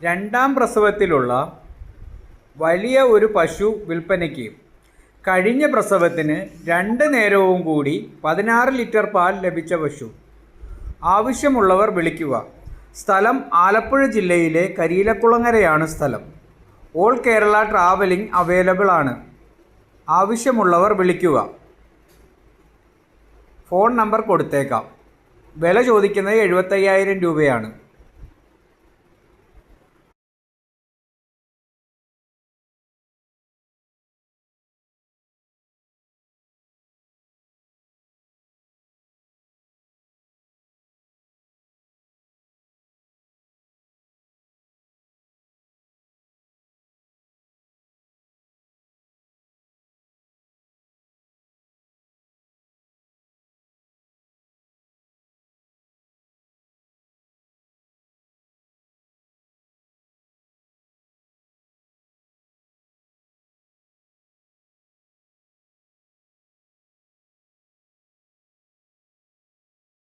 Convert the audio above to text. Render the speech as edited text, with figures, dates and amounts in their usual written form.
രണ്ടാം പ്രസവത്തിലുള്ള വലിയ ഒരു പശു വിൽപ്പനയ്ക്ക്. കഴിഞ്ഞ പ്രസവത്തിന് 2 നേരവും കൂടി 16 ലിറ്റർ പാൽ ലഭിച്ച പശു. ആവശ്യമുള്ളവർ വിളിക്കുക. സ്ഥലം ആലപ്പുഴ ജില്ലയിലെ കരിയിലക്കുളങ്ങരയാണ് സ്ഥലം. ഓൾ കേരള ട്രാവലിംഗ് അവൈലബിൾ ആണ്. ആവശ്യമുള്ളവർ വിളിക്കുക. ഫോൺ നമ്പർ കൊടുത്തേക്കാം. വില ചോദിക്കുന്നത് 75,000 രൂപയാണ്.